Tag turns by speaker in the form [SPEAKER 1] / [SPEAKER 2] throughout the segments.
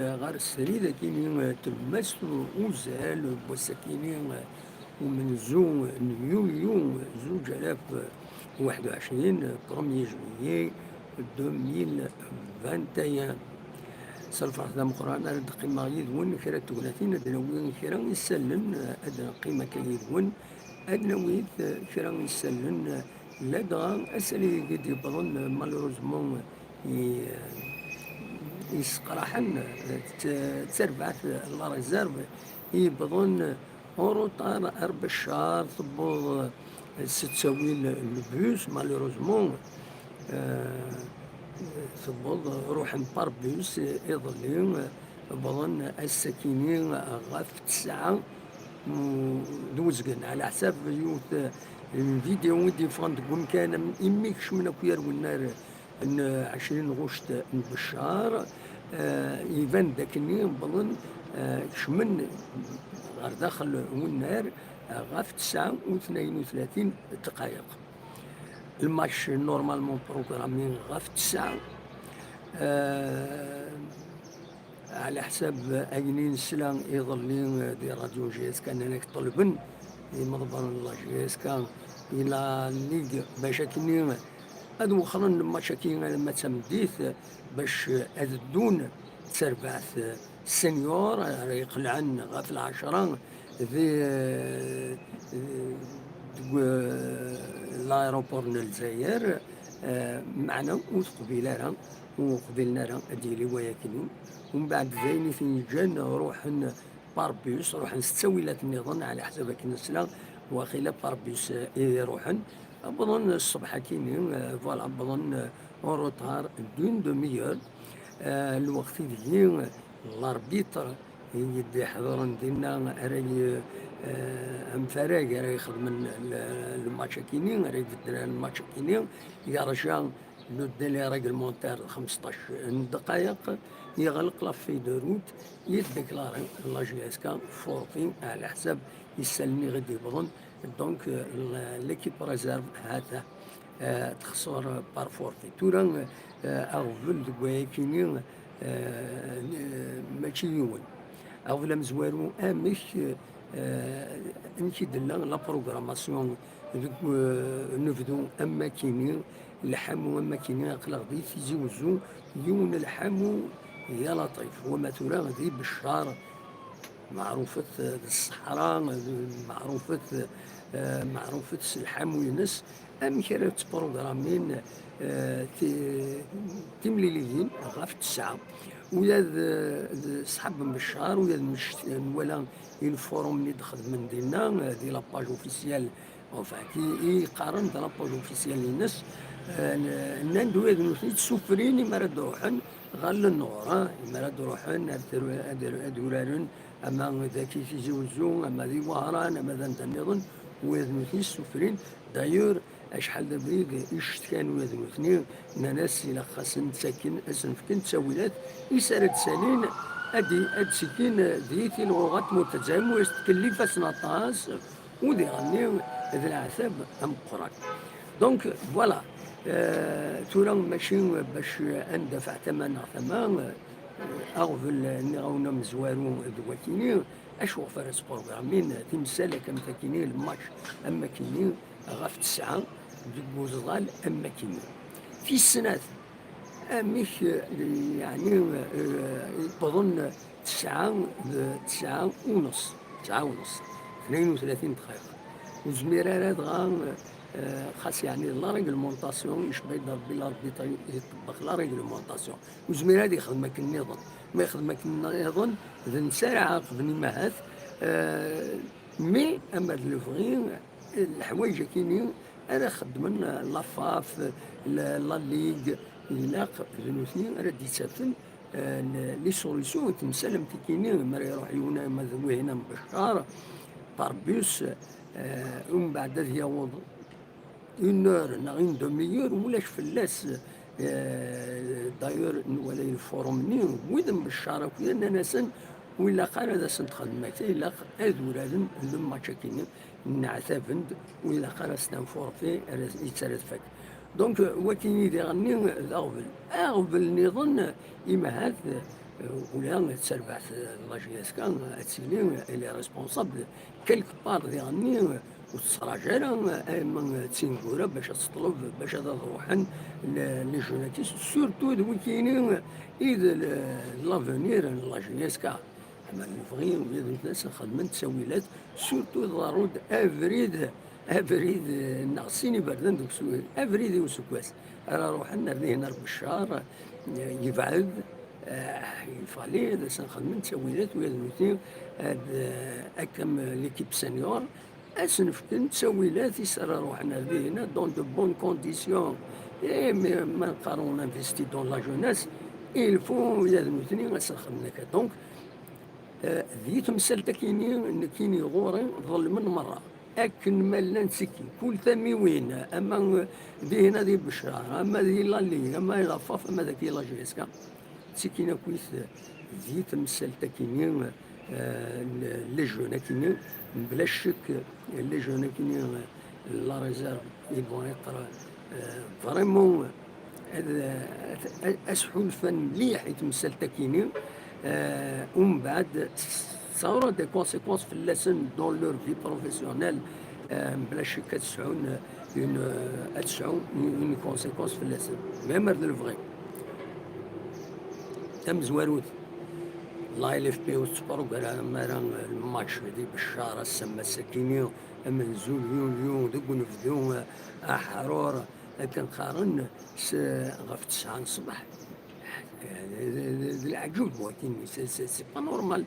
[SPEAKER 1] غار السريدة كيني تلمس وزال بوسكيني ومن يوليو 2021 1 جويي 2021 سالفة ذا مقران أرد قيمة يدون كرا تقولاتين أدنوين كرا يسلن أدنى قيمة كيدون أدنويت كرا يسلن لدغا أسألي قد يبضن مالوروزمون يسقراحن تربعت لا ريزيرف يبضن أوروطار أربع الشهر تبوض ستساوي البيوس مالوروزمون تبوض روح بار بيوس يظلين بظن السكينين غاف 9 دوزقن على حساب يوث الفيديو ودي فان تقول كان إميك شمنا كوير والنار 20 غشت بشار يبان داكني بظن شمن غير داخل والنار غاف 39 دقائق. الماتش نورمالمون بروغرامين غاف 9 على حساب أجنين سلام يظلين دي راديو جيس كان هناك طلبن مضبر الله جيس كان إلى ليغ باش كني هادو أخرى مشاكين لما تمديث باش أذدون تربعث السنيور يقلعن غاف 10 ذي لايروبور الجزائر معنا وقبيلة وقبيلنا ديالي وياكنون ومن بعد ذاين فين جان روح باربيوس روح ستاويلات النظام على حسب كنا السلام وخلا باربيوس يروحن بظن الصبح كينين فوالا بظن روتار دون دوميور الوقت ديال الاربيتر يدي حضرن دينا راي فراغ راي يخدم الماتش كينين راي يبدل الماتش كينين يرجع لو ديلي ريغلمونتير 15 دقائق يغلق لافي دو روت يديكلاري لا جي اس كا فورفين على حساب يسلمي غادي يبغن دونك ليكيب ريزيرف هذا تخسر بار فورفي تورا اغفل كويكيني ماشي يون اغفل مزوارو امش نكيد لا بروغراماسيون نفدو اما كيني الحمو اما كيني اقلق دي تيزي وزو يون الحمو يا لطيف وما تورا غادي بالشار معروفة الصحراء معروفة الحمو ينس أم كرات بروغرامين تمليليين غاف 9 ويا صحاب بالشهر ويا ولا الفورم اللي دخل من دينا دي لاباج اوفيسيال كي يقارن دا لاباج اوفيسيال للناس ناندو يدنوثي تسوفرين مراد روحن غال النور مراد روحن ادورارن اما ذاكي في زوزو اما ذي وهران اما ذا نظن ويدنوثي السوفرين دايور اشحال دابريد يشتكان ويدنوثني ناس الى خاصن ساكن اسنفكن تساويلات يسارد سالين ادي سكين ديتي الغوغات متزايم ويستكلف سنطاس ودي غني ذي العذاب ام قران دونك فوالا تورا ماشي باش اندفع ثمن اغفل اني غاونا مزوارو دواتيني اشوف فرس بروغرامين تمثال كم تاكيني الماتش اما كيني غاف 9 بوزغال اما كيني في السنات مش يعني بظن 9 ونص 32 دقيقة وزميرات غان خاص يعني لا ريغلمونطاسيون يشبه يضرب بلا ربي يطبق لا ريغلمونطاسيون وزميرات يخدمك النظام ما يخدمك النظام اذا نسارع عاقبني معاث مي اما لوفغين الحوايج كاينين انا خدمن لافاف لا ليغ يلاق ذنوثني راه ديتسافن لي سوليسيون تمسالم تكينين ما يروح يونا مذوي هنا مبشار باربيوس ومن بعد يوض اون اور ناغين دوميور ولاش فلاس دايور ولا الفورم ني ويدم بالشارع كنا ناسن ولا قال هذا سنت خدمات الا اذورادن لما تشكين نعتافند ولا قال ستانفور في يتسرد فك دونك وكيني دي غني اغبل نظن اما هذا ولا تسربعت لاجياسكا تسيني الي ريسبونسابل كيلك بار ديالني وتراجع من تسينكورا باش تطلب باش تروحن لي جوناتيس سورتو دوي كاينين اذا لافونير لاجياسكا اما الفغي ولاد الناس خدمن تسويلات سورتو ضروري افريد ناقصيني بردان دوك سويل افريد وسكواس راه روحنا هنا بالشهر يبعد يفالي هذا سنخدم تسويلات ويا المثير هاد اكم ليكيب سينيور اسنفكن تسويلات يسرى روحنا هنا دون دو بون كونديسيون ما نقارون انفيستي دون لا جوناس il faut ويا المثني اسنخدم دونك ذي تمثل كيني غوري ظلمن مرة أكن مالا نسكي كل ثمي وين أما ذي هنا ذي بشرى أما ذي لالي أما لافاف أما ذاك لا جيسكا سكينة كويس ذي تمثل تكيني لي جون كيني بلا شك لي جون كيني لا ريزيرف يبغون يقرا فريمون أسحو الفن مليح يتمثل تكيني ومن بعد تصوروا دي كونسيكونس في اللسن دون لور في بروفيسيونيل بلا شك تسعون اون كونسيكونس في اللسن ميم لو فغي تم زواروت لا ال اف بي وتبروغرام راه الماتش هذي بالشارع السما السكينيو اما نزول يون دوك نفدو حرور كنقارن غف 9 الصباح العجول بواتين سي با نورمال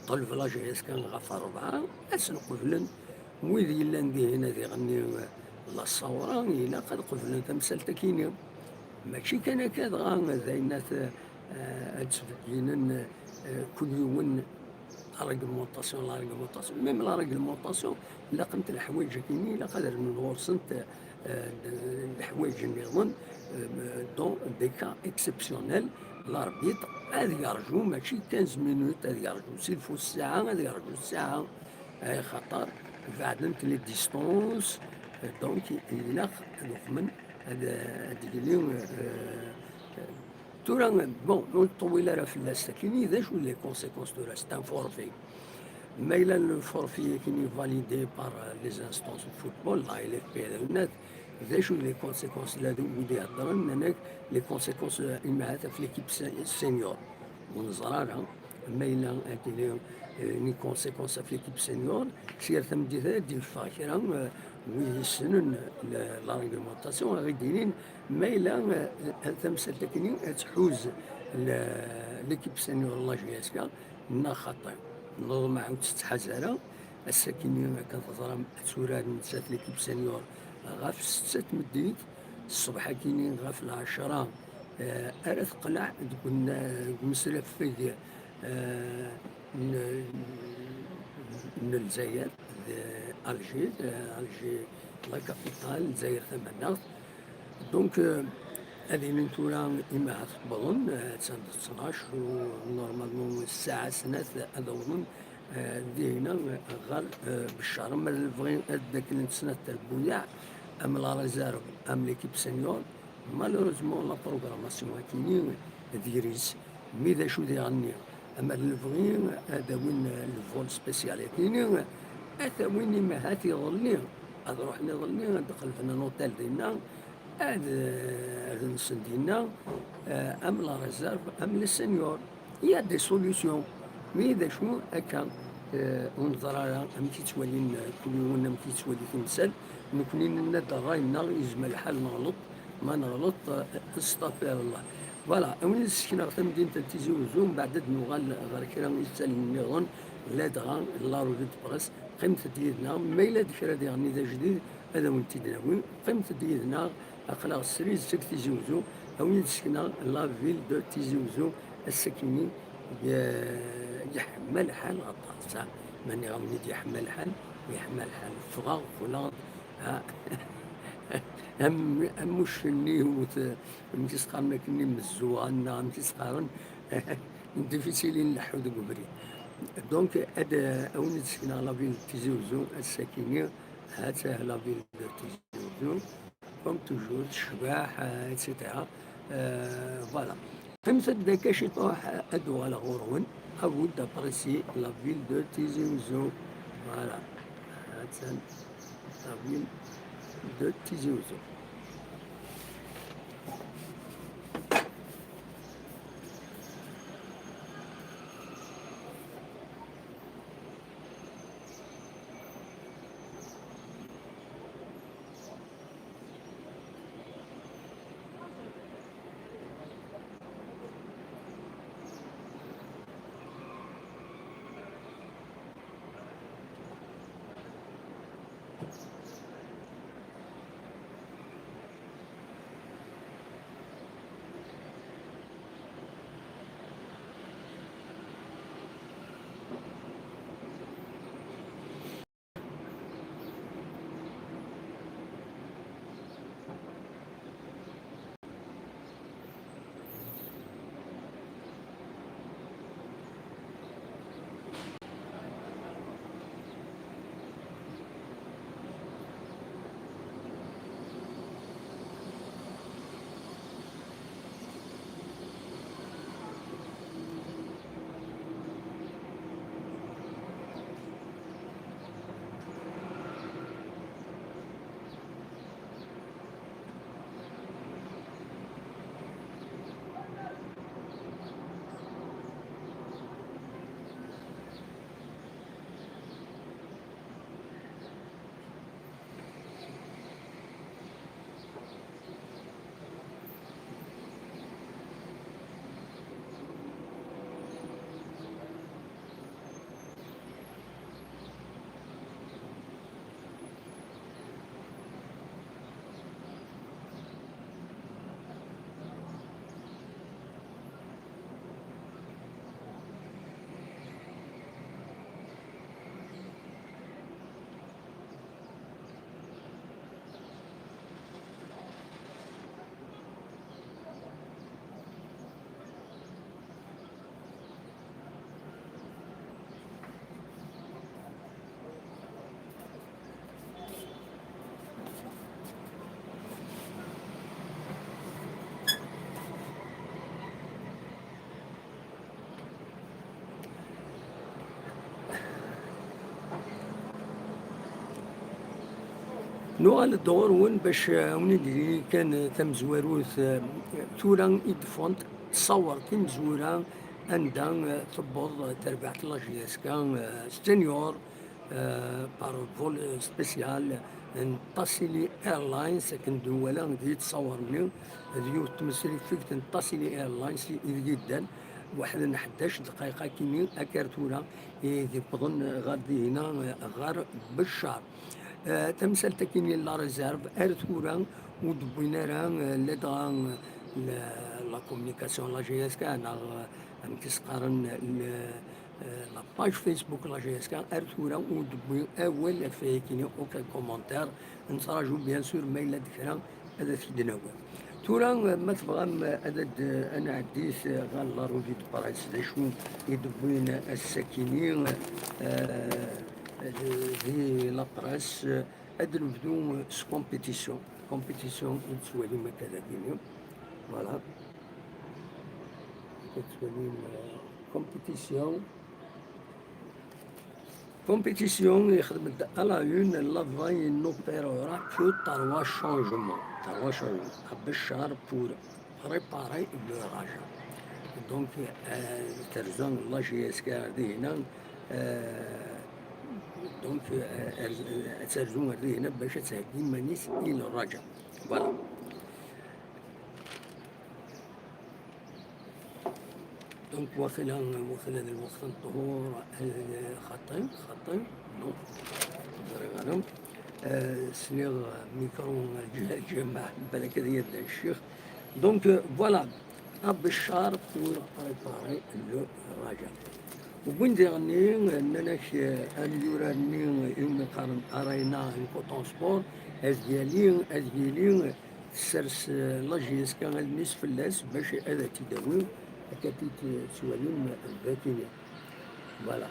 [SPEAKER 1] طلب لاجيس كان غف 4 اسن قفلن ويذ يلا ندي هنا ذي غني لا الصورة إلا قد قفلن تمثال تكيني ماشي كان كذا غا زينات تسبقينن كل يوم لا ريغلمونطاسيون ميم لا ريغلمونطاسيون إلا قمت الحوايج كيني إلا قدر من غورسنت الحوايج النظام دون دي كا اكسبسيونيل الاربيتر هذا يرجو ماشي 15 مينوت هذا يرجو سيلفو الساعة هذا يرجو الساعة خاطر بعدنت لي ديستونس دونك إلا نخمن هذا اليوم تورا بون طويله راه في اللاس كاينين ذا شو لي كونسيكونس دو لاس تان فورفي ما إلا الفورفي كاين فاليدي بار لي انستونس فوتبول لا ال اف بي هذا الناس ذا شو لي كونسيكونس لا ودي هضرن هناك لي كونسيكونس مع في ليكيب سينيور ونزرارها ما إلا كاين ني كونسيكونس في ليكيب سينيور سير ثمدي ديال الفاكره ويسنن لا ريغلمونطاسيون غيديرين ما إلا تمثل تكنين تحوز ليكيب سينيور لا جياسكا نا خاطر نظم عاود تتحازر الساكنين كتهضر توراد نسات ليكيب سينيور غاف 6 مديت الصبح كاينين غاف 10 أرا تقلع تكون مسرف في من الجزائر الجي لا كابيتال الجزائر ثمانية دونك هذه من تورا إما تقبضن سنة 12 ونورمالمون الساعة سنة هذا وضن دينا غال بالشهر ما الفغي هذاك سنة البويع أم لا ريزيرف أم ليكيب سينيور مالوروزمون لا بروغراماسيون كاينين ديريس مي ذا شو ديغني أما الفغي هذا وين الفول سبيسيال كاينين هذا وين ما هاتي ظلني هذا روحنا ظلني دخل فينا نوتيل دينا هذا نسن دينا أم لا ريزيرف أم لي سينيور يا دي سوليسيون مي ذا شنو هكا ونظرا أمتي تولين كل يوم أمتي تولي تمثال نكونين ندى راينا يجمع الحال نغلط ما نغلط استغفر الله فوالا أولي سكنا مدينة تيزي وزوم بعد نوغال غير كرا يسال النظام لا دغا لا رودت برس قيمة ديالنا ما إلا دكرا ديالني ذا جديد هذا وين تدناوي قيمة ديالنا أخلاق السريز سك تيزي وزوم أولي سكنا لا فيل دو تيزي وزوم السكيني يحمل حال غطاس ماني غامني يحمل حال ويحمل حال فراغ فلان هم وشني متي سقارنا كني مزوغنا متي سقارن ديفيسيلين نحو ذوك بري دونك هذا اون سكنا لا فيل تيزي وزو الساكنين هاتا لا فيل تيزي وزو كوم توجور الشباح ايتترا فوالا امثل ذاك شطوح أدو على غورون أود أبريسي لا فيل دو تيزي وزو. فوالا هاتسان لا فيل دو تيزي وزو. نوغال الدور وين باش وندير كان تمزواروث تورا يدفونت تصور تمزورا عندها تبوض تربيعة لاجياسكا سينيور بار فول سبيسيال نتصلي ايرلاينز كن دولا دي تصور مني ديو تمثلي فيك نتصلي ايرلاينز جدا واحد 11 دقيقة كيني اكارتولا دي بضن غادي هنا غار بالشهر تمثل تكيني لا ريزيرف ارتورا ودبينا راه لدغا لا كومونيكاسيون لا جي اس كا انا نكسقارن لا باج فيسبوك لا جي اس كا ارتورا ودبي اول فيه كيني اوكا كومونتير نتراجو بيان سور ما الا ذكرى هذا في دناوة تورا ما تبغى هذا انا عديت غال لا روفي دو بارايس شو يدبين الساكنين دي لابراس هاد نبدو كومبيتيسيون نتسوالي ما كذا كينيو فوالا كتسوالي كومبيتيسيون يخدم على اون لا فاي نوبيرورا كو تروا شونجمون بالشهر بور بريباري لو راجا دونك ترزون لا جي اس كا هنا دونك ترجمة هنا باش تهدي مانيس إلى الرجاء فوالا دونك واصل هذا الوقت الظهور خطي نو غنم سنيغ ميكرو الجماعة بالك هذه الشيخ دونك فوالا بالشهر بور بريباري لو الرجاء وين ديرني انناك اليوراني يوم قارن ارينا الكوطون سبور از ديالي سرس لاجيس كان النصف اللاس باش هذا تداوي كتيت سوالين باكينيا فوالا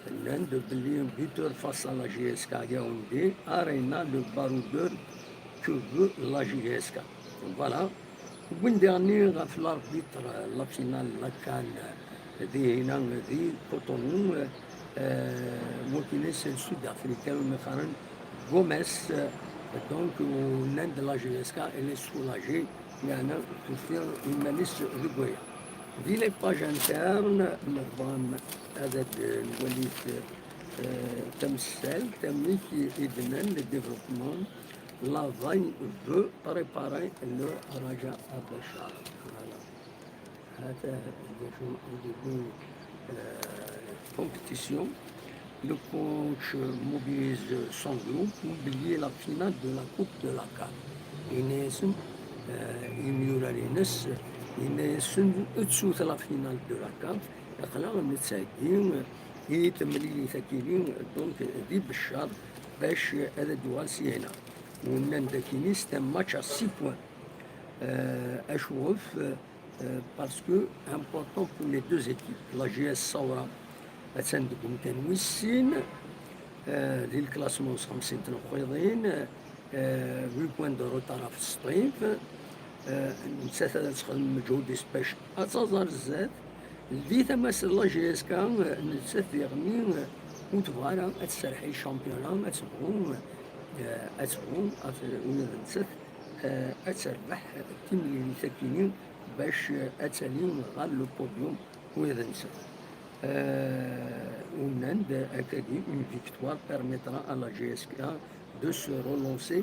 [SPEAKER 1] الان دو بلي بيتور فاس لاجيس كا ياوندي ارينا لو بارودور كو لاجيس كا فوالا وين ديرني في الاربيتر لا فينال لا كان ذي هنا ذي كوتونو موكينيس السود افريكان مثلا غوميس دونك ونان دو لا جي اس كا الي سولاجي يعني تثير المانيس ريغويا دي لي باج انترن نظام هذا الوليد تمثال تملك إذنان للديفلوبمون لا فاي فو بريباري لو رجاء البشر هذا ديبي compétition. Le coach mobilise son groupe pour oublier la finale de la Coupe de la CAN. Inesun, Imuralines, Inesun, Utsu la finale de la CAN. يقلع من التساكين يتملي ثكيلين دونك دي بالشهر باش هذا دواسي هنا ونان داكيني سيت ماتش ا 6 بوان اشوف باسكو امبورطون بور لي دو زيكيب لا جي اس صورة تندكم تنويسين ديال الكلاسمون 50 تنقيضين 8 بوان دو روتارا في الصيف نسات هذا تخدم مجهود باش اتظهر الزاد دي تمثل لا جي اس كا نسات يغني وتبغى تسرحي شامبيون اتبغو ولا نسات اتربح التيم ساكنين باش اتساليهم غير لو بوديوم وإذا نسات ونند أكادي une victoire permettra à la GSK de se relancer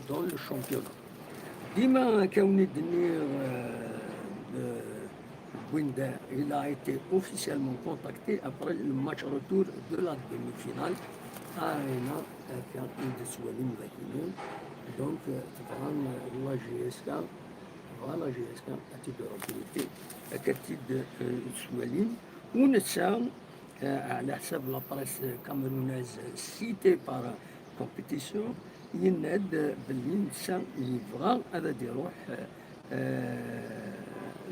[SPEAKER 1] dans le championnat. ديما كوني الدنيا Bouinda, il a été officiellement contacté après le match retour de la demi-finale à Arena كان عند السوالين ذاكيين دونك طبعا لا جي اس كا فوالا جي اس كا اتيد اوروبيتي كتيد السوالين ونسا على حساب لا بريس كاميروناز سيتي بار كومبيتيسيون يناد باللي نسا يبغى هذا يروح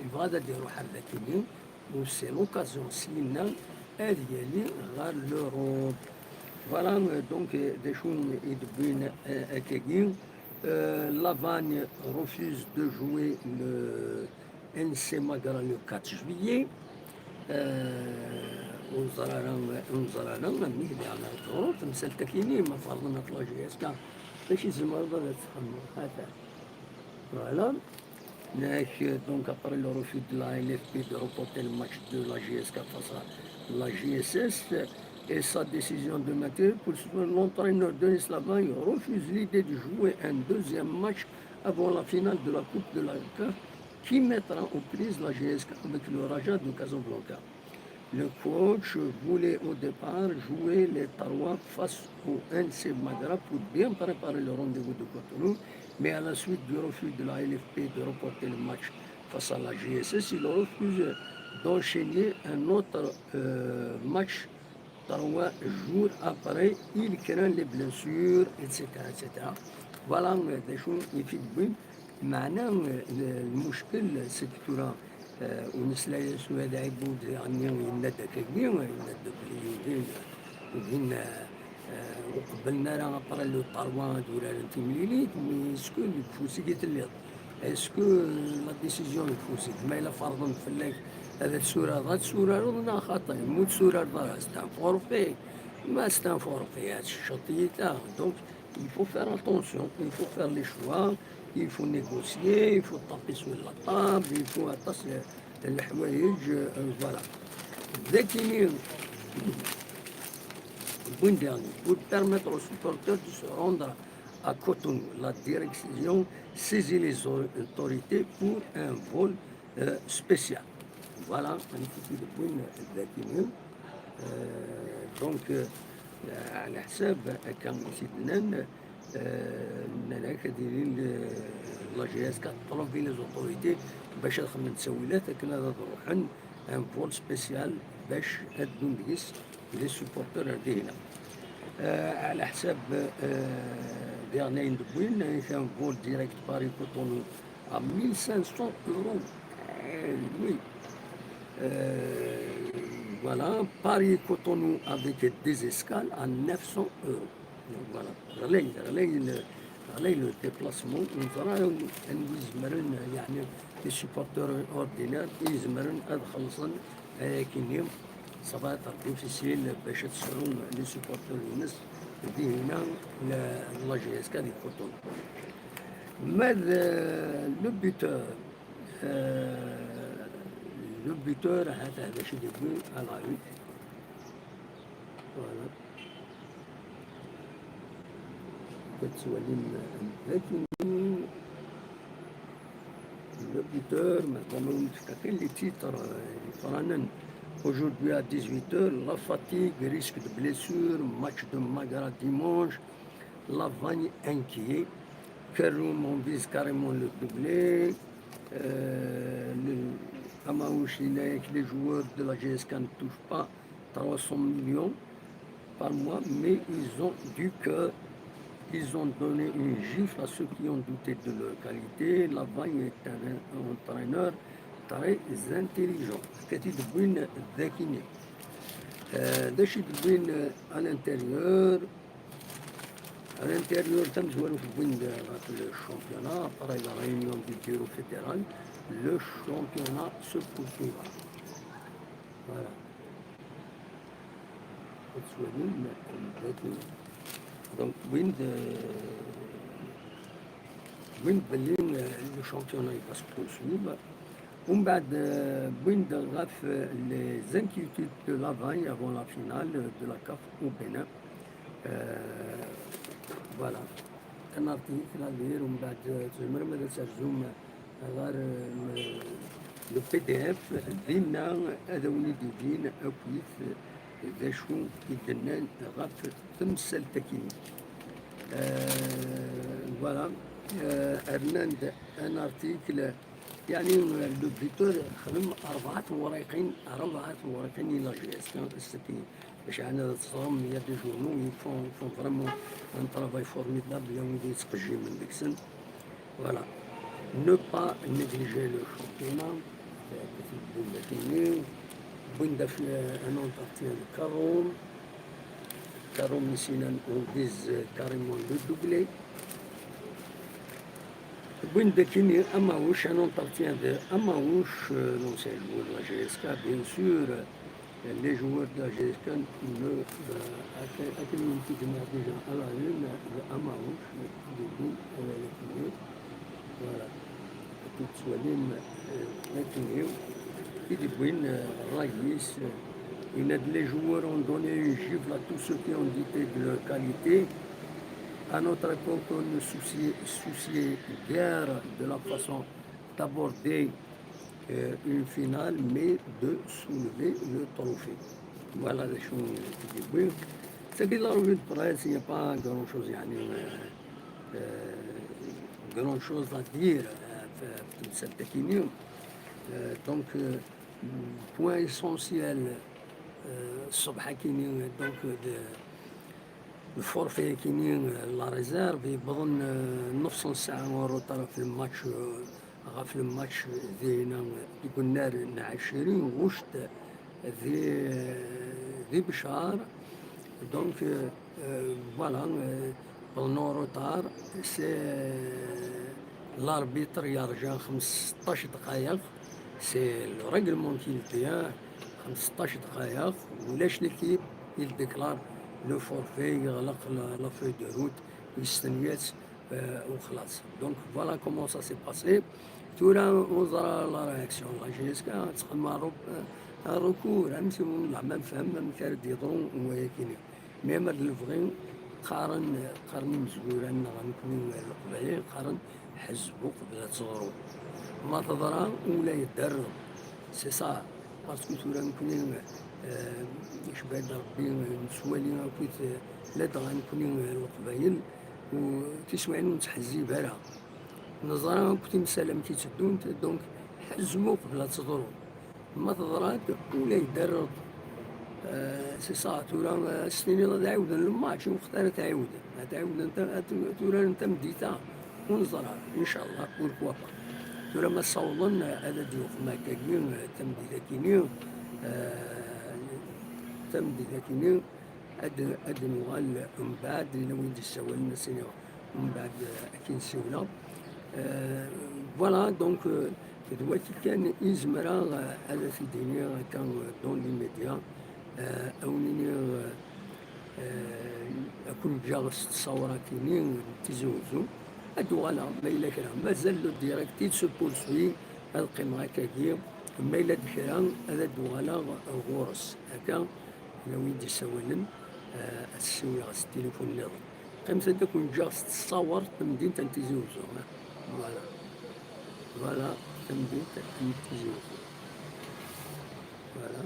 [SPEAKER 1] يبغى هذا يروح على ذاكيين وسي لوكازيون سينا هذه يلي غير لوروب Voilà, donc des choses et Lavagne refuse de jouer le NC Magara le 4 juillet. ونزرنا نهدي على الظروف مسلتكيني ما فرضنا في لا جي اس كا باش يزمر ضل تخمم هذا فوالا ناك دونك ابري لو روفي دو لا ال اف بي دو روبورتي الماتش دو لا جي اس كا فاس لا جي اس اس et sa décision de matin pour l'entraîneur Denis Lavagne refuse l'idée de jouer un deuxième match avant la finale de la Coupe de la CAF qui mettra aux prises la GSK avec le Raja de Casablanca. Le coach voulait au départ jouer les Tarois face au NC Magra pour bien préparer le rendez-vous de Cotonou, mais à la suite du refus de la LFP de reporter le match face à la GSS, il refuse d'enchaîner un autre match 3 jours après, il craint les blessures, etc. etc. Voilà des choses يفيد بهم معناه المشكل سكتورا ونسلا يسوى هذا عيبود يعني ينادى كبير ينادى باليدين ودين وقبلنا راه ابرا لو طروان ولا التمليليت مي اسكو الكفوسي قلت لي اسكو لا ديسيزيون الكفوسي ما الا فرضا فلاك هذا السورة ضد سورة رضنا خطأ موت سورة ضد ستان فورفي ما ستان فورفي هاد الشطية دونك il faut faire attention, il faut faire les choix, il faut négocier, il faut taper sur la table, il faut attacher الحوايج voilà. ذاكيني Une dernière, pour permettre aux supporters de se rendre à Cotonou, la direction saisit les autorités pour un vol spécial. Voilà, magnifique de Bouin Zakinin. Donc, على حساب كان سيدنا هناك دايرين لا جي اس كطلب بين لي زوطوريتي باش نخمم تسويلات لكن هذا روحن ان فول سبيسيال باش هادو نديس لي سوبورتور دينا على حساب ديرناين دبوين كان فول ديريكت باري كوتونو à 1500 euros. Oui. Voilà, Paris-Cotonou avec des escales à 900 euros. Donc voilà, غلي على لو ديبلاسمون نزرا أن يزمرن يعني لي سيبورتور أوردينير يزمرن أد خلصن كيني صبات اوفيسيل باش تسرون لي سيبورتور يونس دي هنا لا جي اس كا دي كوتون ماذا لو بيتور لو بيتور هذا باش يدير على فوالا كتولي لكن le buteur, maintenant, les titres, aujourd'hui à 18h, la fatigue, risque de blessure, match de Magara dimanche, Lavagne inquiet, Keroum on vise carrément le doublé, Amaouche, les joueurs de la GSK ne touchent pas 300 millions par mois, mais ils ont du cœur. Ils ont donné une gifle à ceux qui ont douté de leur qualité. Lavagne est un entraîneur très intelligent. كتي دبوين ذكيين. داش يدبوين à l'intérieur. À l'intérieur, تم زوالو في البوين le championnat. Pareil, la réunion du bureau fédéral. Le championnat se poursuivra. Voilà. Donc, وين بالليل لو شامبيون يبقى poursuivre ومن بعد وين غاف لي زانكيتود دو لافاي افون لا فينال دو لا كاف او بينان فوالا كان ارتيكل عليه ومن بعد تزمر ماذا ترجم غير لو بي دي اف دينا هذا وليد يدين اكويف ذا شو يدنا غاف تمثل تكيني فوالا ارناند ان ارتيكل يعني لو بيتور خدم أربعة ورقين إلى جيستيون السكين باش أنا تصرم يا دي جورنو يفون فريمون ان طرافاي فورميدابل يا ولدي يتقجي من ديك السن فوالا نو با نيجليجي لو شامبيونان بوين في ان اونترتيان كاروم نسينا اونفيز كاريمون لو دوبلي وين داكيني اما واش ان اونترتيان اما واش لونسيان جوور لا جي اس كا بيان سور لي جوور د لا جي اس كا اكن يمكن تجمع ديجا على اما واش يدون لكن فوالا تسوالين لكن يدبوين الرئيس il a les joueurs ont donné une gifle à tous ceux qui ont douté de leur qualité. À notre époque, on ne souciait guère de la façon d'aborder une finale, mais de soulever le trophée. Voilà les choses qui disent. C'est que la revue de presse, il n'y a pas grand-chose, grand-chose à dire pour cette opinion. Donc, point essentiel, الصبح كاينين دونك الفورفي كاينين لا ريزيرف يبغن نص ساعة وروطار في الماتش في الماتش دينا يكون نار 20 غشت ذي بشار دونك فوالا بغنو روطار سي لاربيتر يرجع 15 دقائق سي لو ريغلمون كي ديال 15 دقائق ولاش ليكيب يديكلار لو فورفي يغلق لا فوي دو روت يستنيات وخلاص دونك فوالا كومون سا سي باسي تورا وزرا لا رياكسيون لا جي اس كا تخدم الركور امسي زعما نفهم كارد يضرون ولكن ميم هاد الفغي قارن مزوران غنكونو القبايل قارن حزبو قبل تصغرو ما تضرا ولا يدرب سي صا باسكو تورا نكونو يشبه ربي نسوالي كيت لا غنكونو القبايل وتسمعين نتحزي بها نظرا كنت مسالم كي تدون دونك حزمو قبل تصغرو ما تضرات ولا يدرب سي صا تورا السنين غادي عاود الماتش وختار تعاود انت تورا انت مديتا ونزرع ان شاء الله بوركوا با تورا ما صوضن هذا ديوخ ما كاين تمديدا كينيو تمديدا كينيو اد نوال من بعد لو يدي السوال الناس ومن بعد كي نسيونا. فوالا دونك دلوقتي كان إزمرا هذا في دينيا كان دون لي ميديا أونيني أكون جالس تصور كيني تزوجو هادو فوالا ما إلا كرا مازال لو ديريكتيل سو بورسوي هاد القيمة هكاكي ما إلا كرا هذا فوالا غورس هكا إلا ويدي سوالن السوي غاس التليفون نظام قيمة هذا كون جالس تصور تمدين تنتزوجو فوالا فوالا تمدين تنتزوجو فوالا.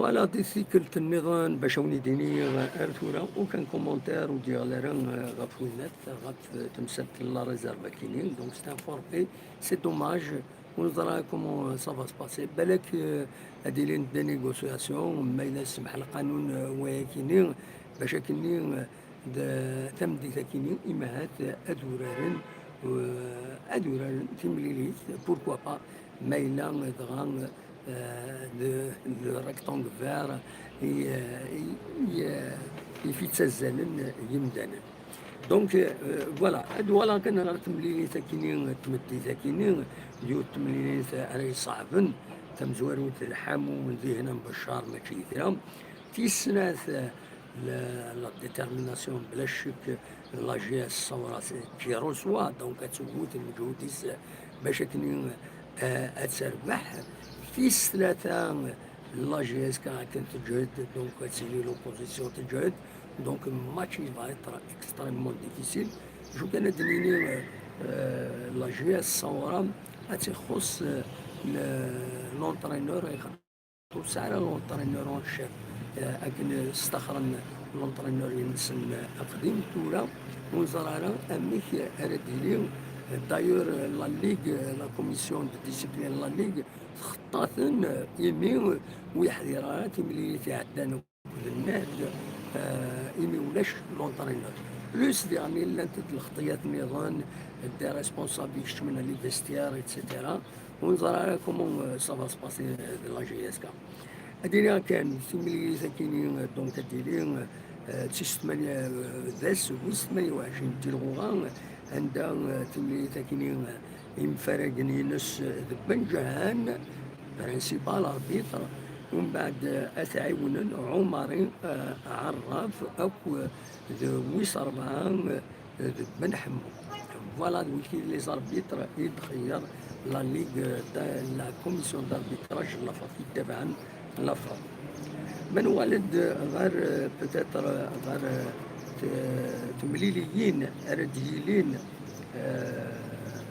[SPEAKER 1] فوالا دي سيكلت النظام باش وني ديني ارثورا وكان كومونتير وديال راه غاف وينات غاف تمسات لا ريزيرفا كاينين دونك سي ان فورفي سي دوماج ونزرا كومون سافا سباسي بالك هادي لين دي نيغوسياسيون ما الا سمح القانون وكاينين باش كاينين تمدي كاينين امهات ادورارن ادورارن تمليليت بوركوا با ما الا دغا le rectangle vert يتسلل يمدانا دونك فوالا فوالا كان تمليلي ساكنين تمدي ساكنين ديال التمليلي راهي صعبن تم زوارو الحامو من ذهنا بشار ماشي ثرام تيسناث لا ديتيرميناسيون بلا شك لا جي اس الثوره كي روسوا دونك تسوت المجهوديس باش كنين اتربح في ثلاثة لا جي اس كانت تجهد دونك تسيلي لوبوزيسيون تجهد دونك الماتش va être extrêmement difficile جو كان دنيني لا جي اس الثوره تخص لونترينور يخطو ساعه لونترينور اون شيف لكن استخرن لونترينور ينسن اقدم تولا ونزرانا اميك ارديلي دايور لا ليغ لا كوميسيون دو ديسيبلين لا ليغ خطاثن يمي ويحذرات ملي تعدانو الناس يمي ولاش لونترينور بلوس يعني لانت الخطيات النظام دي ريسبونسابل يشتمنا لي فيستيار ايتترا ونزرا كومون سافا سباسي لا جي اس كا هادي كان ملي ساكنين دونك هادي تيش 8 داس و 28 تلغوغان عندها تملي تاكنين يمفرقن ينس ذبنجهان برانسيبال اربيتر ومن بعد اتعاون عمري عراف او ويس 4 ذبن حمو فوالا وكي لي زاربيتر يتخير لا ليغ لا كوميسيون داربيتراج لافريك تبعا لافريك من والد غير بتاتر غير تمليليين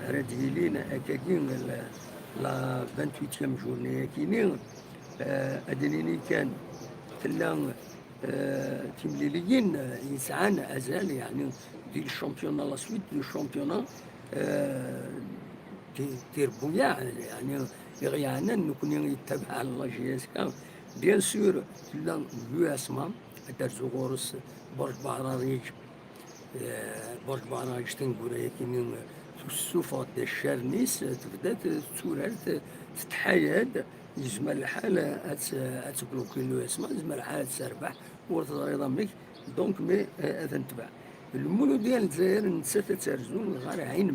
[SPEAKER 1] رديلين اكاكين لا 28 جورني كاينين ادنيني كان تلا تمليليين يسعان ازال يعني ديال الشامبيونا لا سويت دو الشامبيونا تيربويا يعني يغيانا نكون يتبع لا جي اس كا بيان سور تلا لو اسما دارزو غورس برج بعراريج برج بعراريج تنقول كاينين السوفة ديال الشارنيس تبدا تورارت تتحايد يجمع الحال اتبلوكي لو اسما يجمع الحال تسربح ورتضريض ميك دونك مي تنتبع المولو ديال الجزائر نسات ترزون غير عين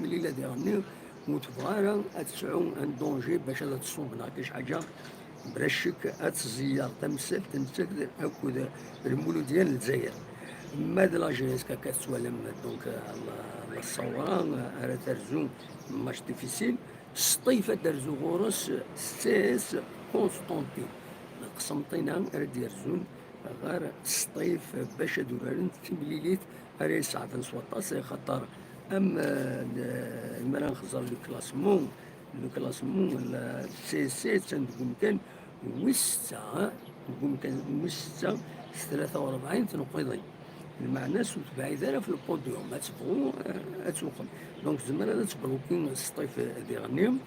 [SPEAKER 1] مليله ديالني وتبغى تسعو ان دونجي باش تصوبنا كاش حاجه بلا شك اتزيار تمثل اكو المولو ديال الجزائر ماذا لا جيسكا كتسوالم دونك الصوران على ترزون ماتش ديفيسيل سطيفة درزو غورس سيس كونستانتين قسمطينا رد يرزون غير سطيف باش دورارن تمليليت راه صعب نسوطاس خاطر ما نخزر لو كلاسمون سي سي تنقول كان وستا نقول كان وستا 43 تنقيضين المعنى سوت بعيدة في البوديوم تبغوا تسوقهم دونك زمان تبروكين الصيف ديالهم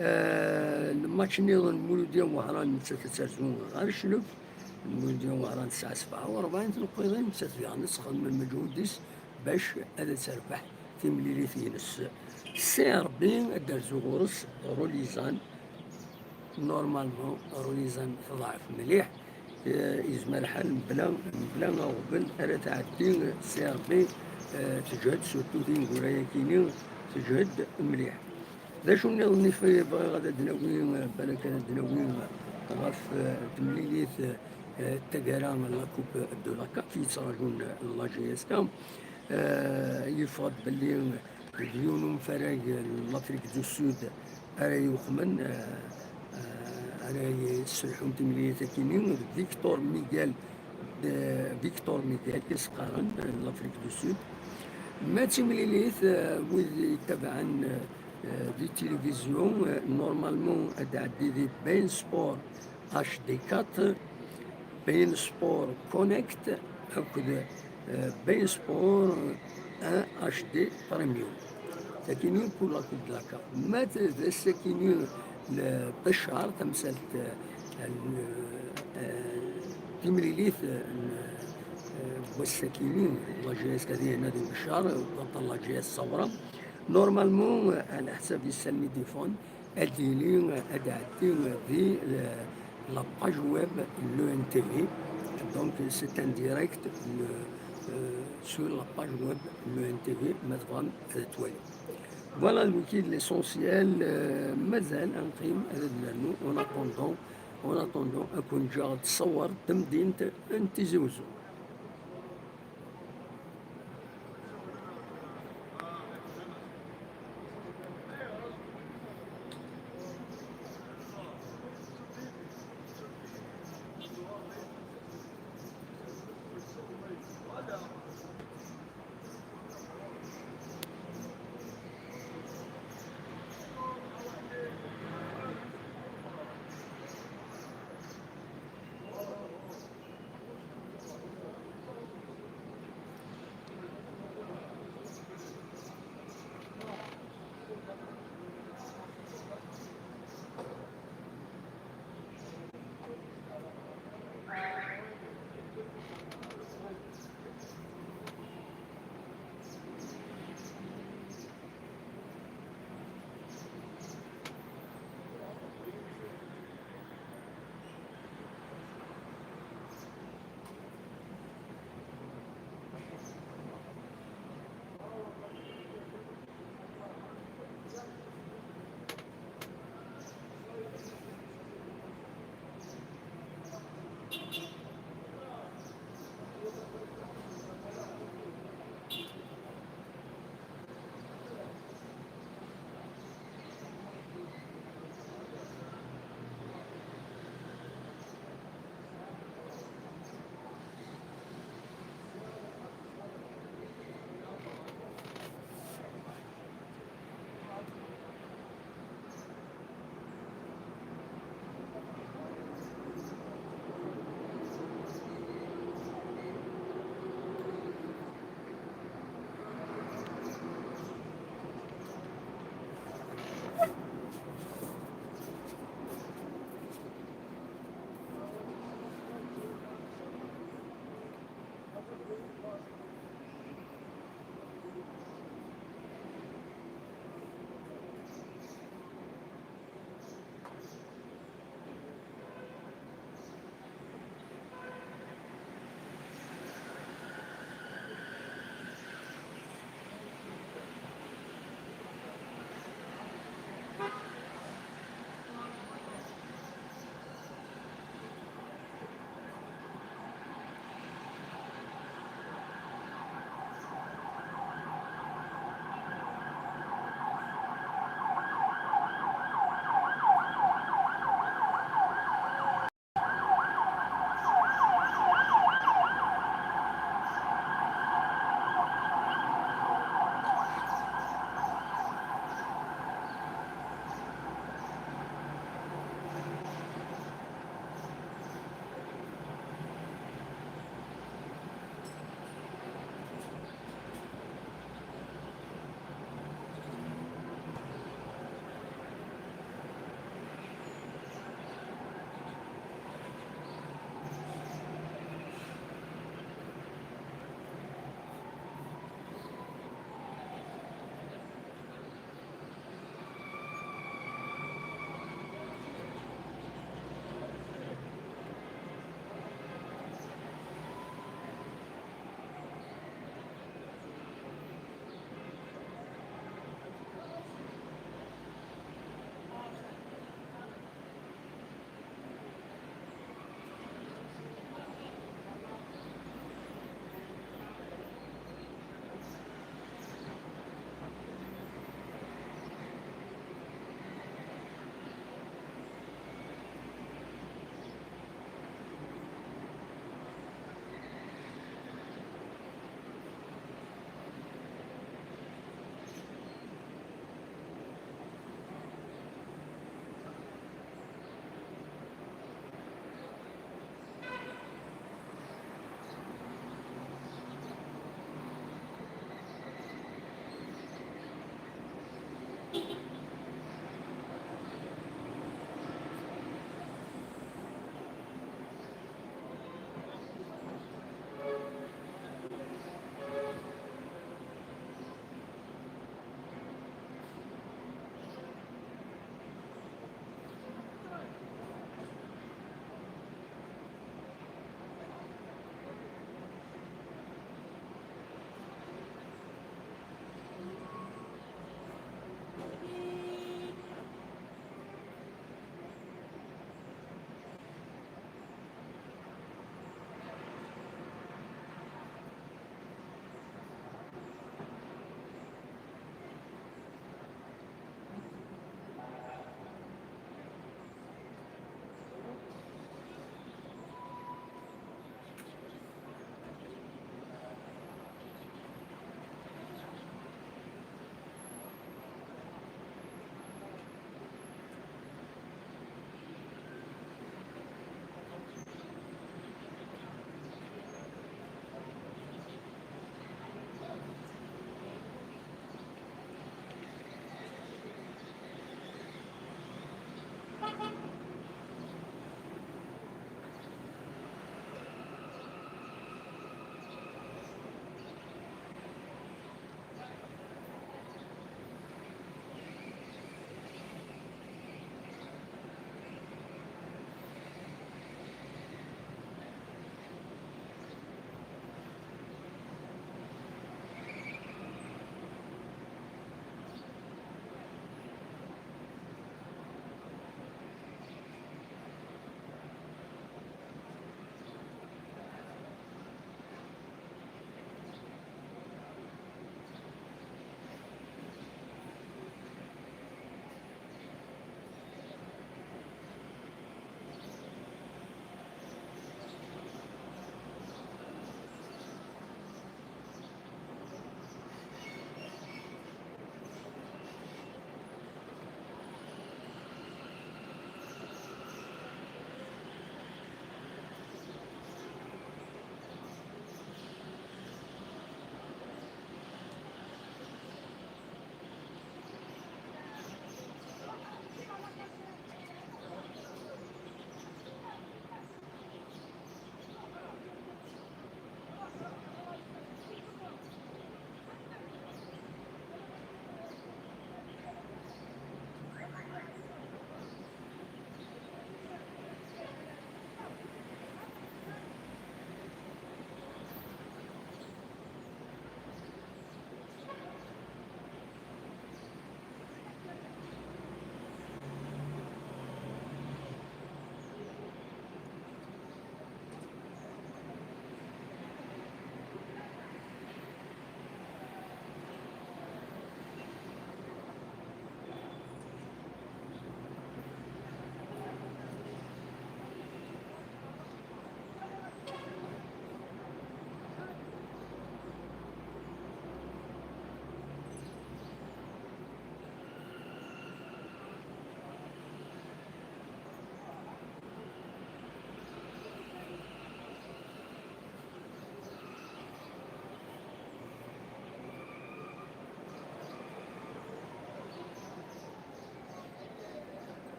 [SPEAKER 1] الماتش نيض المولود ديال وهران تتسرزون غير الشلوف المولود ديال وهران الساعة 47 تنقيضين يعني تخدم من مجهوديس باش هذا تربح في مليليثينس سي ربي دارزو غورس روليزان نورمالمون روليزان تضاعف مليح يزمى الحال بلا غبن انا تعدي سي ربي تجهد سورتو دين قرايه كاينين تجهد مليح ذا شو نظني في بغي غادا دناوي بالك انا دناوي غاف تمليليت التقارا لا كوب دو لا كاب في تراجون لا جي اس كام يفرض باللي اليونو فراغ لافريك دو سود راه يخمن أنا يسلحون تملية كينين فيكتور ميغال يسقارن لافريك دو سود ما تمليليت ويلي تبعا دي تلفزيون نورمالمون ادعدي دي بين سبور HD4 بين سبور كونكت أكد بين سبور 1 HD بريميوم ساكنين كل كل لاكا ما ساكنين بالشهر تمثلت تمريليث والساكنين لاجيس كذي نادي بالشهر وطلع لاجيس صورة نورمالمون على حساب يسالني تليفون اديني ادعتي في لاباج ويب لو ان تي في دونك سي ان ديريكت سور لاباج ويب لو ان تي في مثلا توالي فوالا الوكيل ليسونسيال مازال نقيم لانه اون اتوندون اكون جا تصور تمدينة تيزي وزو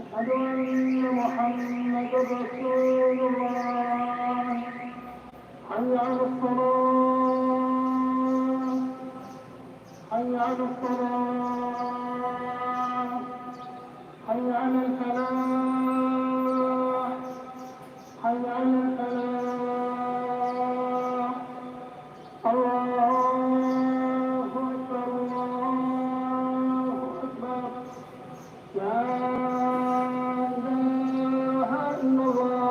[SPEAKER 2] أشهد أن محمد رسول الله. حي على الصلاة، حي على الصلاة، حي على الفلاح، حي على الفلاح. الله أكبر، الله أكبر. لا إله إلا الله.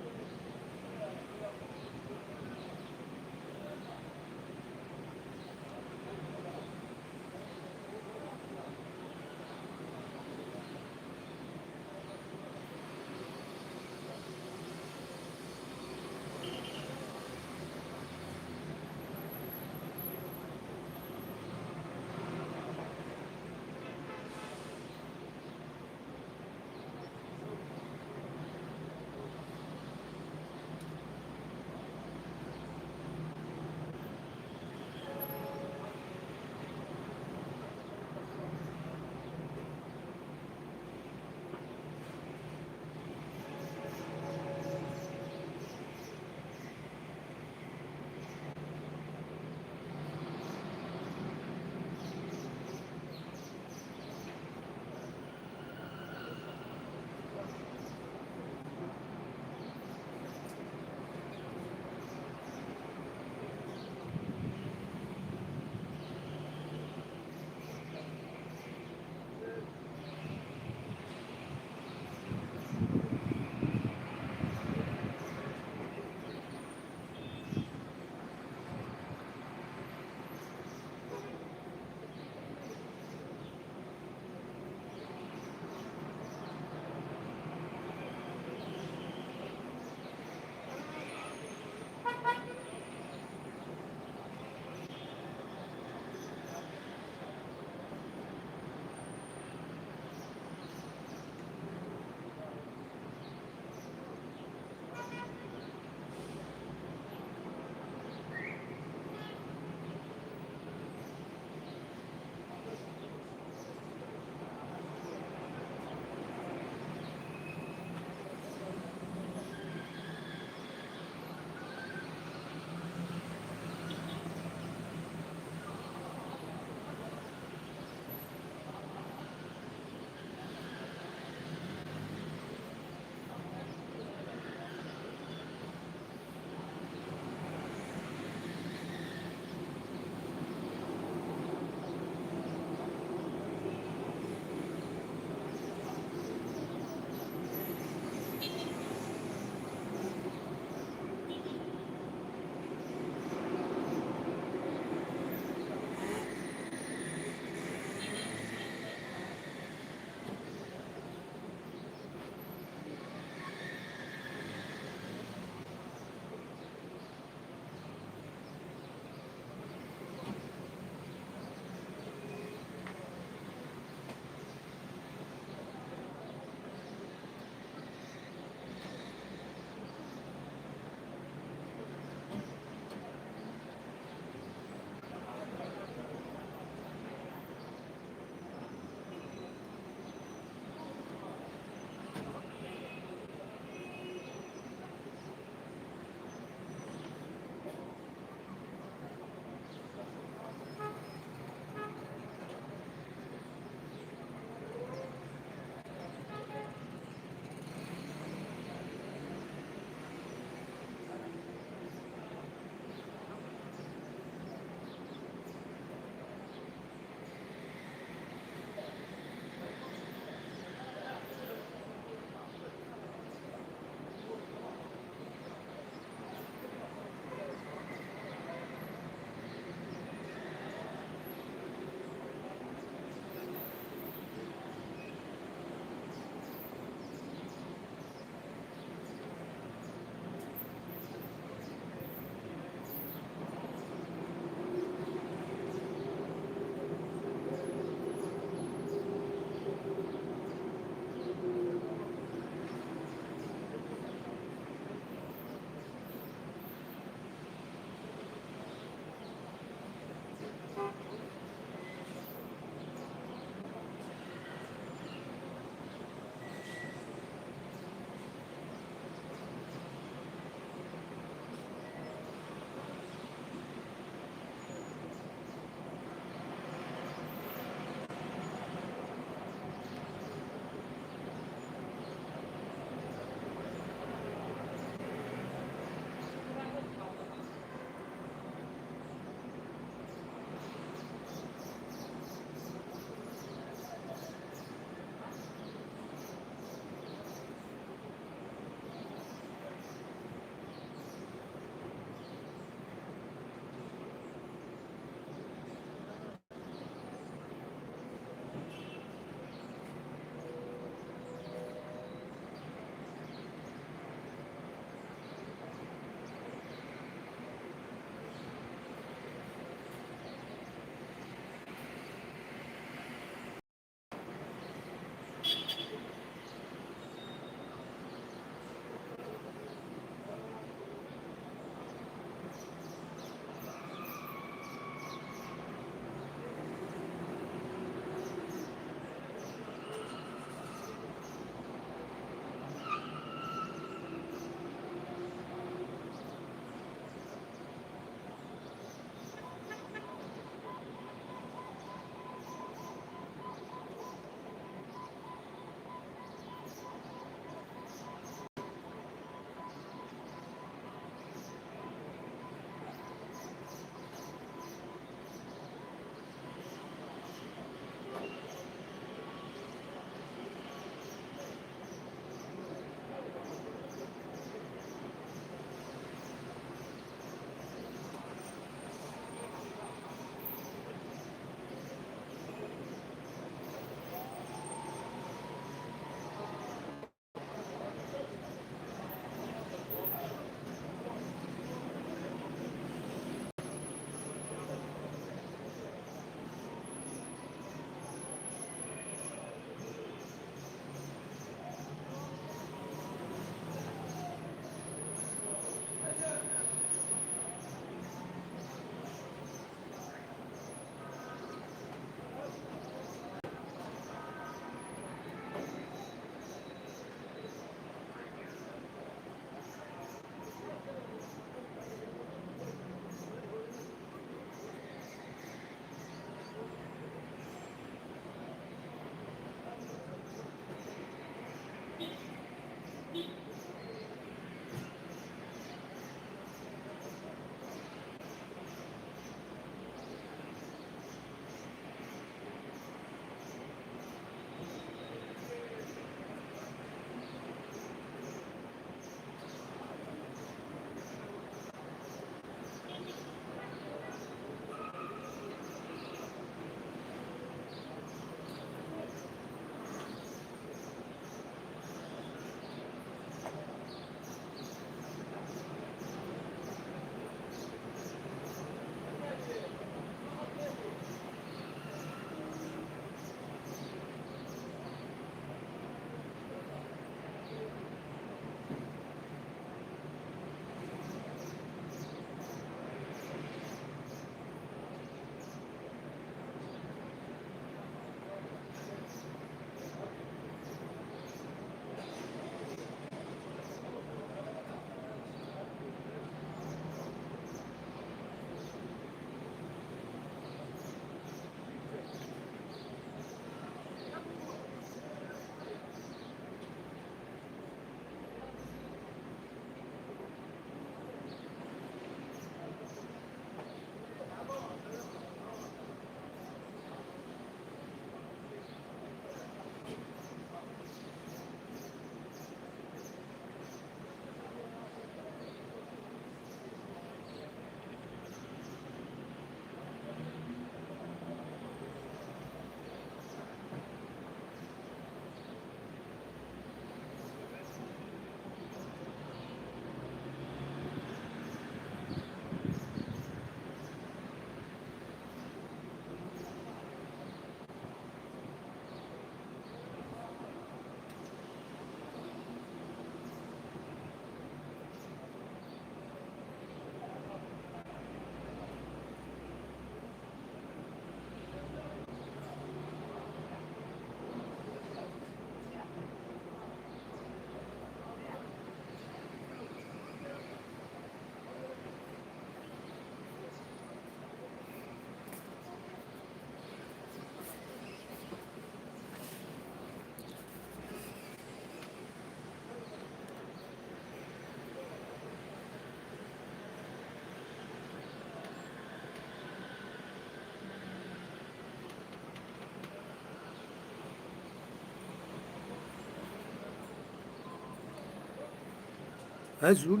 [SPEAKER 1] azul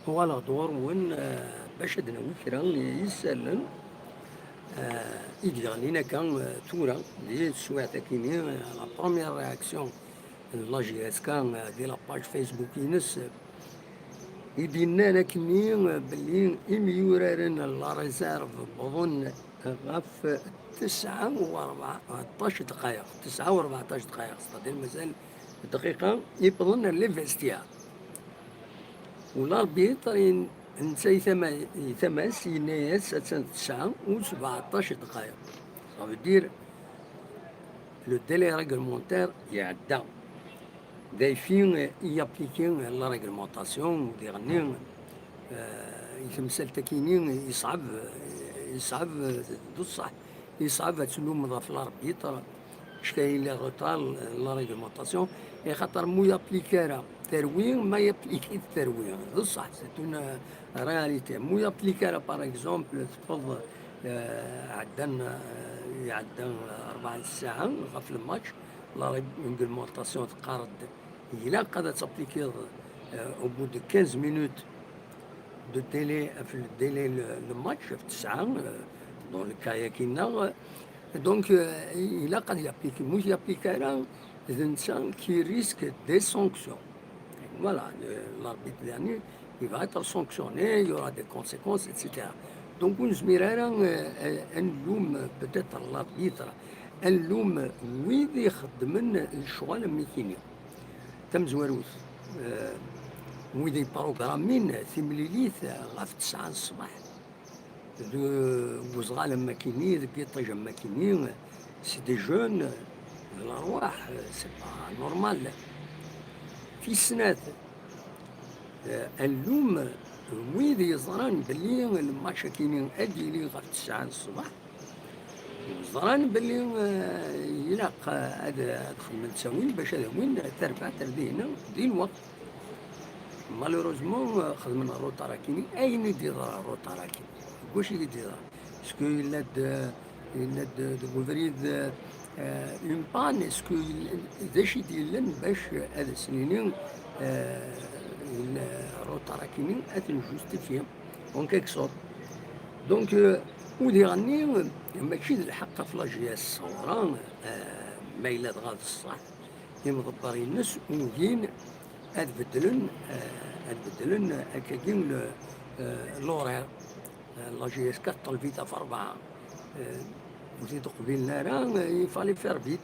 [SPEAKER 1] uɣaleɣ ɣur-wen bash ad nawi kra yisalen i d-yeɣlin akka tura di teswiɛt-akini la première réaction n LGSK di lapage Facebook-ines i d-yennan akkenni belli imyuraren la réserve wwḍen ɣef 9 و14 دقائق 9 و14 دقائق c'est-à-dire مازال دقيقة يبضن لي فيستيار والاربيتر نتا يتماس يناياس 9 و17 دقائق ça veut dire le délai réglementaire يعدى دايفين يابليكي لا ريغلمونطاسيون وديغني يتمثل تكينين يصعب بصح يصعب تلوم في الاربيتر شكاين لي غوطال لا ريغلمونطاسيون خاطر مو يابليكارا تروين ما يابليكي التروين بصح سي اون رياليتي مو يابليكارا باغ اكزومبل تفض عدنا 4 ساعة في الماتش لا ريغلمونطاسيون تقارد إلا قادة تابليكي au bout de 15 minutes de délai في الديلي le match في 9 dans le cas كاينا donc إلا قد يابليكي مش يابليكي الإنسان كي ريسك دي سانكسيون voilà l'arbitre dernier il va être sanctionné il y aura des conséquences etc donc ونزمير نلوم peut-être l'arbitre نلوم ويد يخدمن الشغل ميكيني تم زواروث ويدي بروغرامين ثمليليث غاف 9 الصباح وزغال ماكيني ذكي ماكيني سي دي جون الارواح سي با نورمال في السنات اللوم ويد يزران بلي الماتش كاينين اجيلي غاف 9 الصباح زران بلي يلاق هذا خدمة تساوي باش هذا وين تربع تردينا دي الوقت مالوروزمون خدمنا روتاراكيني اين يدير روتاراكيني واش يدير اسكو يلاد غوفريد اون بان اسكو داش يدير لن باش هذا سنينين روتاراكيني اتن جوستيفيا اون كيك سورت دونك ودي غني ماشي الحق في لاجياس الصوران مايلات غاد الصح يمضبر الناس ودين ادبدلن هكاكين لورير لاجياس كطل فيتا في 4 وزيد قبيلنا راه يفالي فير فيت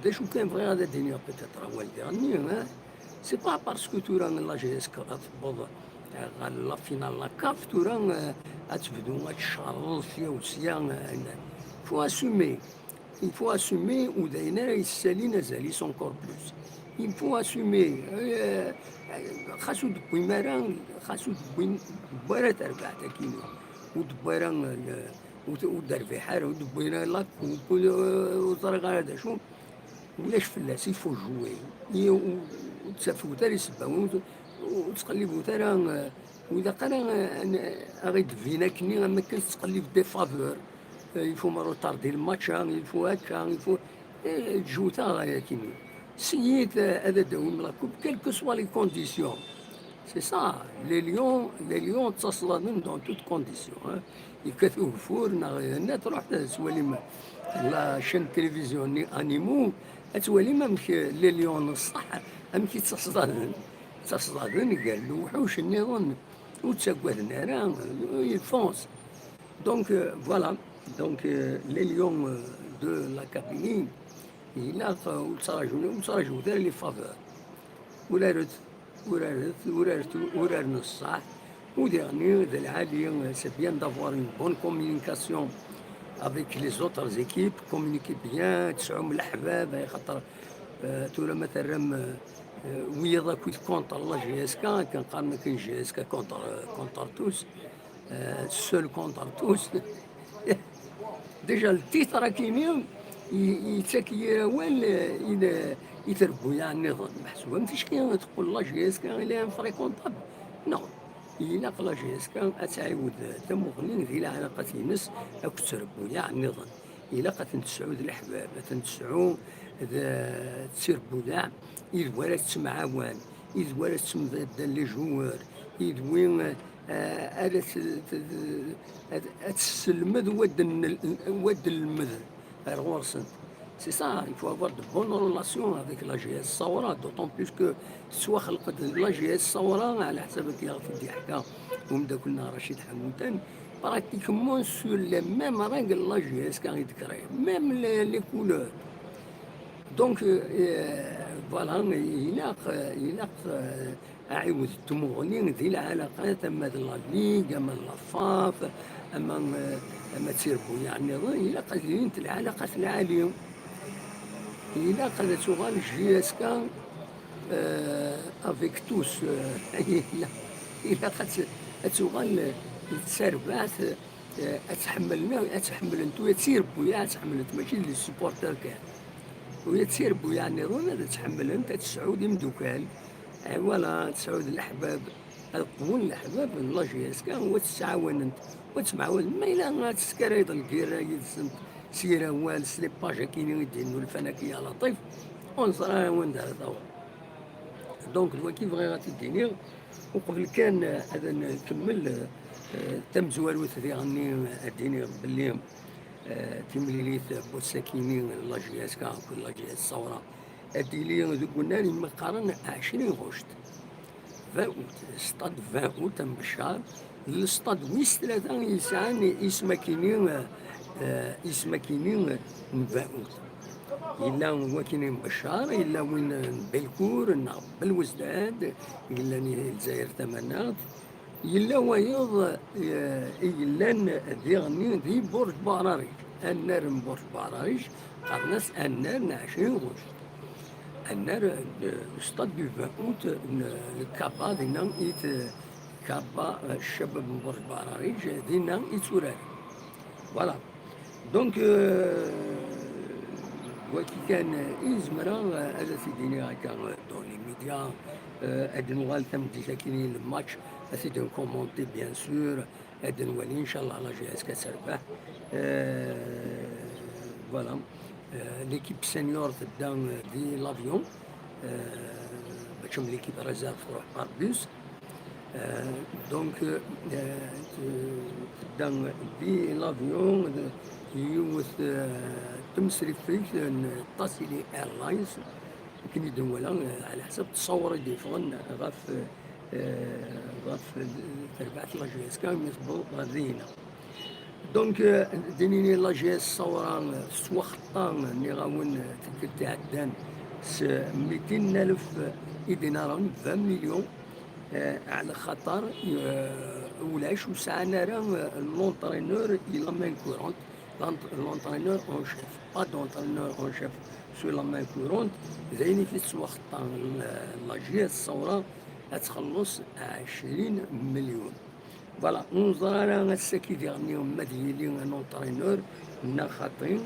[SPEAKER 1] داشو كان بغي هذا الدنيا بيتيتر والدي غني سي با باسكو تورا لاجياس كتفضل لا فينال لا كاف تورا تبدو تشارل فيها وسيا فو اسومي il faut assumer وداينا يسالينا زالي سونكور بلوس il faut assumer خاصو دبوي مران خاصو دبوي بارا تربع تاكينو ودبارا ودار في حاره ودبوينا لاك وطريقه هذا شو ولاش فلاس يفو جوي وتسافو تاري سبا وتقلبو ترى واذا قرا غيد فينا كني ما كانش تقلب دي فافور يفو مرو طاردي الماتش يفو هكا يفو الجوتا غايا كيني سييت هذا داوم لا كوب كيلكو سوا لي كونديسيون سي سا لي ليون تصلن دون توت كونديسيون يكثو فور نا تروح تسوالي لا شين تلفزيون انيمو تسوالي ما مشي لي ليون الصح امشي تصلن قال له وحوش النظام وتسقوذنا راه يفونس دونك فوالا دونك لي ليون دو لا كابيني إلا وتراجعوا دار لي فافور ورارت الصح وديرني ذا العالي سي بيان دافوار اون بون كوميونيكاسيون افيك لي زوتر زيكيب كومونيكي بيان تسعوا من الحباب خاطر تورا مثلا ويضا كنت كونتر لا جي اس كا كان قال ما كاين جي اس كا كونتر توس سول كونتر توس ديجا التيتر كيميم يتاكي وين اذا يتربوا يعني النظام محسوبه ما فيش كاين تقول لا جي اس كا اللي فريكونطابل نو إلا لا جي اس كا اتعاود تمغنين ذي العلاقه ينس اكو تربوا يعني النظام إلا تنتسعوا ذي الحباب تنتسعوا تسير بوداع الوالد تسمع وان إذ ولا تسمى لي جوار إذ وين ألا تسلمذ ود المذ غورسن. C'est ça, il faut avoir de bonnes relations avec l'AGS الثورة d'autant plus que سوا خلقت l'AGS الثورة على حسب كي غادي حكى ومدا رشيد حمودان pratiquement sur les mêmes règles l'AGS كان يذكرها même les couleurs. دونك فوالا إلاق أعيود التمغني ذي العلاقات أما لا ليغ أما لافاف أما تيربو يعني إلاق ذي العلاقات العالية إلاق هذا تغال GSK افيك توس إلاق تغال تسربات أتحمل انتو تيربو يا تحمل ماشي لي سوبورتر كان وهي تسيربو يعني رونا تتحمل انت تسعود مدوكال ولا تسعود الاحباب القبول الاحباب الله جيسك هو تتعاون انت وتمعاون ما الا تسكريض الكيرا يدسنت سيرا وال سليباجا كاينين يدينو الفلكيه لطيف ونصرا وين دار دور. دونك دوا كيف غير غاتديني وقبل كان هذا نكمل تم زوالوث ذي غني اديني باللي تمليليت بوساكينين لاجياس كان كل لاجياس الثورة أديلي قلنا لي مقارنة 20 غشت 20 ستاد 20 تم بالشهر الستاد ويس ثلاثة يسعان اسمكينين 20 إلا وكاينين بالشهر إلا وين بلكور بالوزداد إلا الجزائر ثمانات إلا ويض إلا ذي غني ذي برج بعراريش النار من برج بعراريش قرناس النار نعشين غوش النار ستاد دو فاوت الكابا دينا إيت كابا الشباب من برج بعراريش دينا إيتوراري فوالا. دونك وكي كان إزمرا هذا سيديني هكا دون لي ميديا هاد نوال ثم ساكنين الماتش اسيدي نكومونتي بيان سور هاد نولي ان شاء الله لا جي اس كتربح فوالا. ليكيب سينيور تدا دي لافيون باشم ليكيب ريزيرف تروح باربيس دونك تدا دي لافيون يوث تمسري فيك تصلي ايرلاينز كني دولا على حسب تصور اللي فغن غاف تربعت لاجيس كان يصبو غادينا. دونك دينيني لاجيس صوران سوا خطان ني غاون تكتي عدان 200,000 دينار 20 مليون على خطر ولاش وسعنا راه لونطرينور الى مين كورونت l'entraîneur en chef, pas d'entraîneur en chef sur la main courante. زيني في السوخطة لاجية الثورة تخلص 20 مليون. فوالا نظرا على الساكي ديالهم مديلي ان اونترينور نا خاطين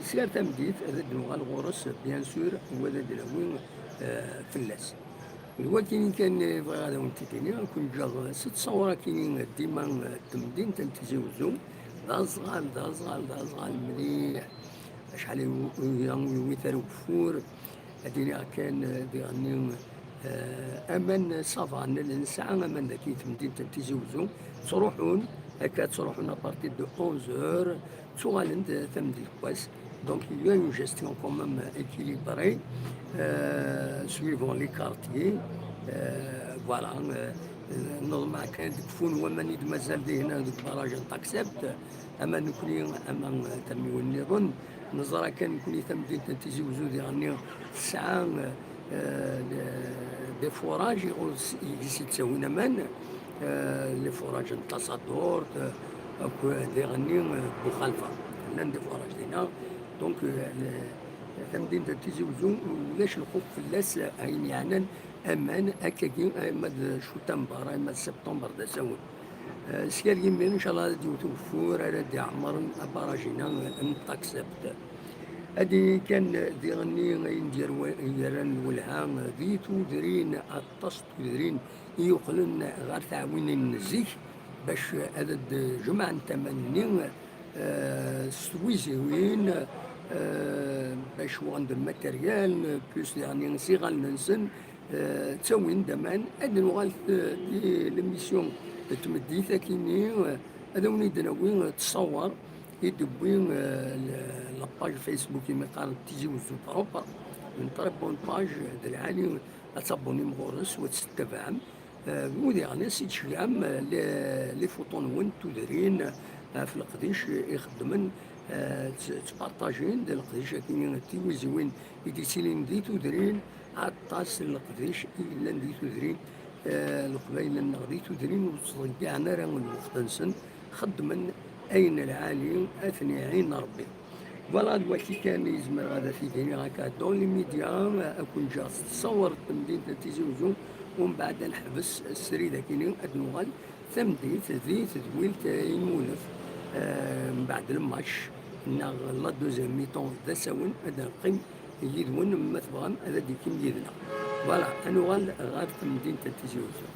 [SPEAKER 1] سير تمديت هذا دنوغا الغرس بيان سور هو هذا دلاوين فلاس. الوقت كان بغا هذا ونتيتيني كون جا 6 صورة كاينين ديما تمدين تنتزوزو ذا صغال مليح شحال يوثر وفور هاديني كان ديغني امان صافا النساء امان كي تمدين تنتزوزو تروحون هكا تروحون ابارتي دو 11 تغالن تمدي الكواس. دونك il y a une gestion quand même équilibrée suivant les quartiers voilà. نظم كان دكفون ومن مازال دي هنا دوك براجل تاكسبت اما نكوني اما تمي ونظن نظرا كان نكوني تمدين تنتزوزو ديالني الساعة دي فوراج يجي تساوينا من لي فوراج نتصدور ديالني بخلفة لان دي فوراج دينا. دونك تمدين تنتزوزو ولاش الخوف فلاس عين يعني امان هكاكي ماد شتنبر ماد سبتمبر دا ساون سكال يمين ان شاء الله دي توفور على دي عمر باراجينا نتاكسبت. هادي كان ديغني ندير يران ولها ذي تودرين الطست تودرين يقلن غير تعاون النزيك باش هذا جمع نتمني سويزيوين باش وعند الماتريال بلوس يعني صيغه ننسن تاوين دمان هاد نوغال دي ليميسيون تمديثا كيني هذا ونيد ناوي تصور يدبي لاباج فيسبوك كيما قال تيجي وزو بروبر من طريبون باج العالي تصابوني مغورس وتستبعم مودي يعني سيت شيام لي فوطون وين تدرين في القديش يخدمن تبارطاجين ديال القديش كاين تيويزي وين يديسيلين دي تدرين عطاس القديش إلا ندي تدرين القبائل النغدي تدرين وتصدقعنا راه الوقت نسن خدمن أين العالي أثني عين ربي فوالا دلوقتي كان يزمر غادا في ديني هكا دون لي ميديا أكون جا تصورت مدينة تيزي وزون ومن بعد نحبس السريدة كيني أدنوغال ثمديت ذي تدويل يمولف من بعد الماتش لا دوزيام ميطون ذا ساون هذا نقيم يدون ما تبغام هذا ديكيم يدنا فوالا أنوغال غار في مدينة تيزي وزون.